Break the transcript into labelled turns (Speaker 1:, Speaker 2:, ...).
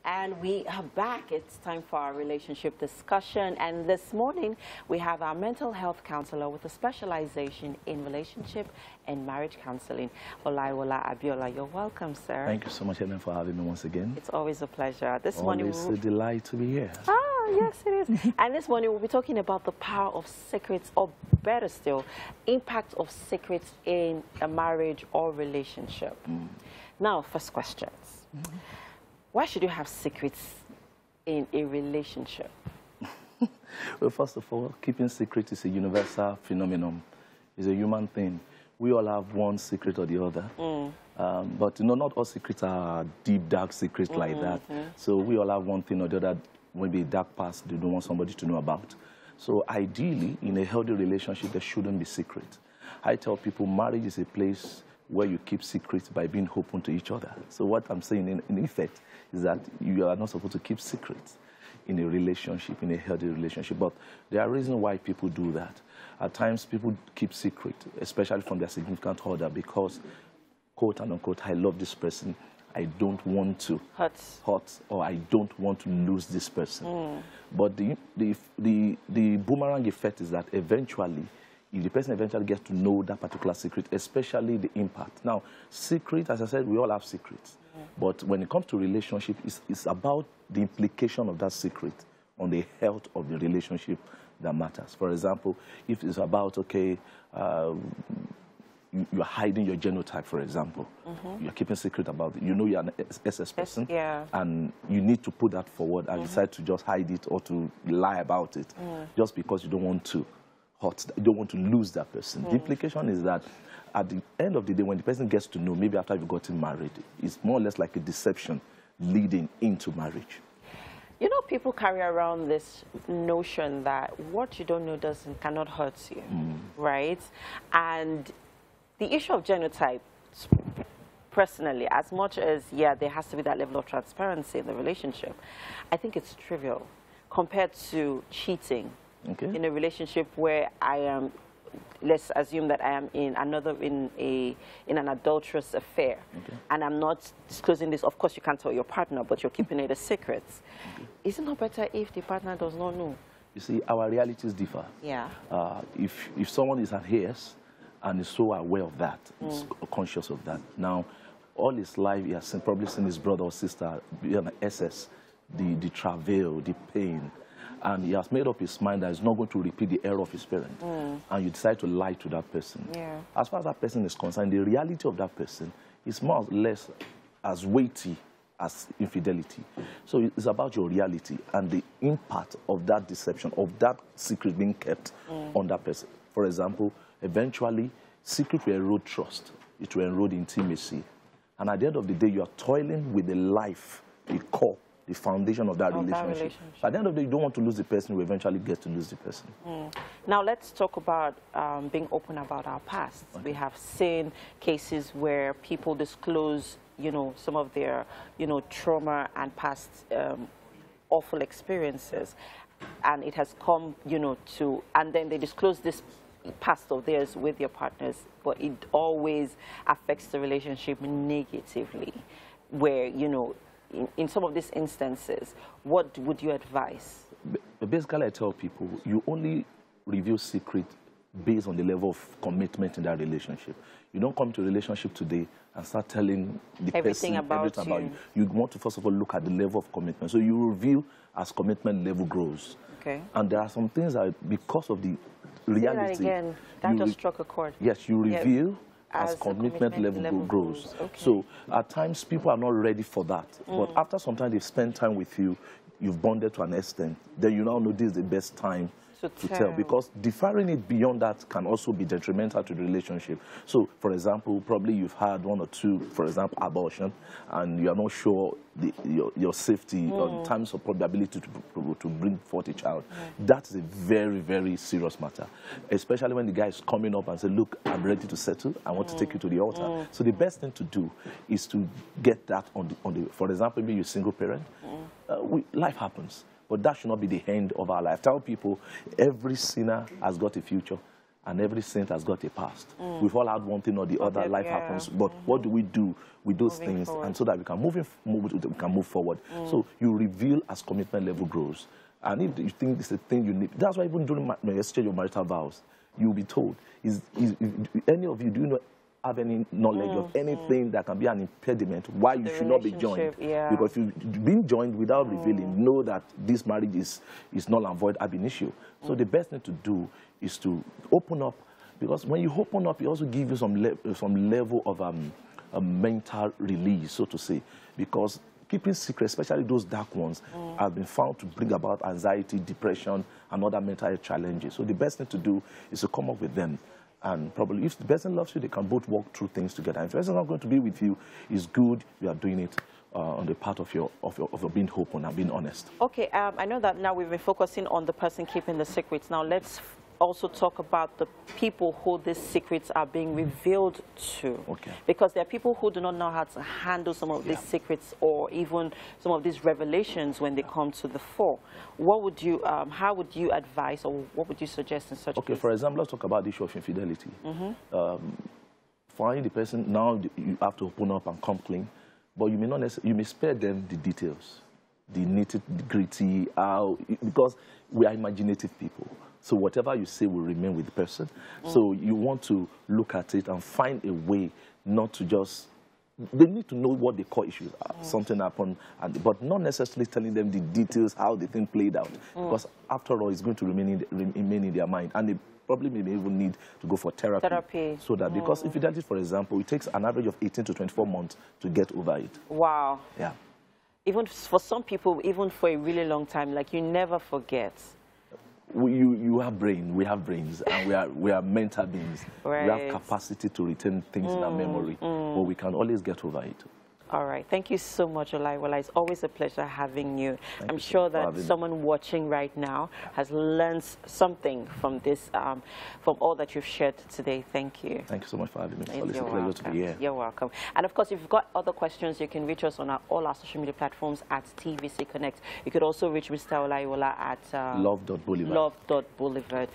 Speaker 1: And we are back. It's time for our relationship discussion. And this morning, we have our mental health counselor with a specialization in relationship and marriage counseling, Olaiwola Abiola. You're welcome, sir.
Speaker 2: Thank you so much, Helen, for having me once again.
Speaker 1: It's always a pleasure. This
Speaker 2: morning, it's a delight to be here.
Speaker 1: Ah, yes, it is. And this morning, we'll be talking about the power of secrets, or better still, impact of secrets in a marriage or relationship. Now, first questions. Why should you have secrets in a relationship?
Speaker 2: Well, first of all, keeping secret is a universal phenomenon. It's a human thing. We all have one secret or the other. But, you know, not all secrets are deep, dark secrets like that. So we all have one thing or the other, maybe a dark past they don't want somebody to know about. So ideally, in a healthy relationship, there shouldn't be secret. I tell people marriage is a place where you keep secrets by being open to each other. So what I'm saying in effect is that you are not supposed to keep secrets in a relationship, in a healthy relationship. But there are reasons why people do that. At times, people keep secret, especially from their significant other, because, quote and unquote, I love this person. I don't want to hurt, or I don't want to lose this person. But the boomerang effect is that eventually, if the person eventually gets to know that particular secret, especially the impact. Now, secret, as I said, we all have secrets. But when it comes to relationship, it's about the implication of that secret on the health of the relationship that matters. For example, if it's about, okay, you're hiding your genotype, for example. You're keeping secret about it. You know you're an SS person, and you need to put that forward and decide to just hide it or to lie about it just because you don't want to you don't want to lose that person. The implication is that at the end of the day, when the person gets to know, maybe after you've gotten married, it's more or less like a deception leading into marriage.
Speaker 1: You know, people carry around this notion that what you don't know cannot hurt you, right? And the issue of genotype, personally, as much as, yeah, there has to be that level of transparency in the relationship, I think it's trivial compared to cheating. In a relationship where I am, let's assume that I am in an adulterous affair, and I'm not disclosing this. Of course, you can't tell your partner, but you're keeping it a secret. Is it not better if the partner does not know?
Speaker 2: You see, our realities differ.
Speaker 1: Yeah.
Speaker 2: If someone is at his and is so aware of that, is conscious of that. Now, all his life, he has probably seen his brother or sister be an SS, the travail, the pain. And he has made up his mind that he's not going to repeat the error of his parent. And you decide to lie to that person. As far as that person is concerned, the reality of that person is more or less as weighty as infidelity. So it's about your reality and the impact of that deception, of that secret being kept on that person. For example, eventually, secret will erode trust. It will erode intimacy. And at the end of the day, you are toiling with the life, the core, the foundation of that relationship. At the end of the day, you don't want to lose the person, you eventually get to lose the person.
Speaker 1: Now, let's talk about being open about our past. We have seen cases where people disclose, you know, some of their, you know, trauma and past awful experiences. And it has come, you know, and then they disclose this past of theirs with their partners, but it always affects the relationship negatively, where, you know, in some of these instances, what would you advise?
Speaker 2: Basically, I tell people, you only reveal secret based on the level of commitment in that relationship. You don't come to a relationship today and start telling the person everything about you. You want to, first of all, look at the level of commitment. So you reveal as commitment level grows. And there are some things that, because of the reality...
Speaker 1: Say that again. That just struck a chord.
Speaker 2: Yes, you reveal as commitment level grows. So at times people are not ready for that. But after some time they've spent time with you, you've bonded to an extent, then you now know this is the best time to tell. Because deferring it beyond that can also be detrimental to the relationship. So, for example, probably you've had one or two, for example, abortion, and you are not sure your safety or the times of probability to bring forth a child. That is a very, very serious matter, especially when the guy is coming up and say, look, I'm ready to settle. I want to take you to the altar. So the best thing to do is to get that on the for example, maybe you're a single parent. Life happens. But that should not be the end of our life. I tell people, every sinner has got a future, and every saint has got a past. We've all had one thing or the other, life happens, but what do we do with those things, and so that we can move forward. So you reveal as commitment level grows. And if you think it's a thing you need, that's why even during my exchange of marital vows, you'll be told, is any of you, do you have any knowledge of anything that can be an impediment why you should not be joined? Because if you've been joined without revealing, know that this marriage is null and void ab initio. So the best thing to do is to open up, because when you open up, it also gives you some level of a mental release, so to say, because keeping secrets, especially those dark ones, have been found to bring about anxiety, depression, and other mental health challenges. So the best thing to do is to come up with them. And probably if the person loves you, they can both walk through things together. If the person is not going to be with you, it's good you are doing it on the part of your being open and being honest. Okay,
Speaker 1: I know that now we've been focusing on the person keeping the secrets. Now let's also talk about the people who these secrets are being revealed to. Okay. Because there are people who do not know how to handle some of these secrets or even some of these revelations when they come to the fore. What would you, how would you advise, or what would you suggest in such cases? Okay,
Speaker 2: for example, let's talk about the issue of infidelity. Find the person, now you have to open up and come clean, but you may not necessarily, you may spare them the details, the nitty-gritty, because we are imaginative people. So whatever you say will remain with the person. So you want to look at it and find a way not to just... They need to know what they call issues. Something happened, but not necessarily telling them the details, how the thing played out. Because after all, it's going to remain in their mind. And they probably may even need to go for therapy. So that, because infidelity, for example, it takes an average of 18 to 24 months to get over it. Wow. Yeah.
Speaker 1: Even for some people, even for a really long time, like you never forget.
Speaker 2: You have brain, we have brains, and we are mental beings. Right. We have capacity to retain things in our memory, but we can always get over it.
Speaker 1: All right. Thank you so much, Olaiwola. It's always a pleasure having you. I'm sure that someone watching right now has learned something from this, from all that you've shared today. Thank you.
Speaker 2: Thank you so much for having me. It's a pleasure to be here.
Speaker 1: You're welcome. And of course, if you've got other questions, you can reach us on all our social media platforms at TVC Connect. You could also reach Mr. Olaiwola at
Speaker 2: love.boulevard.
Speaker 1: Love.boulevard.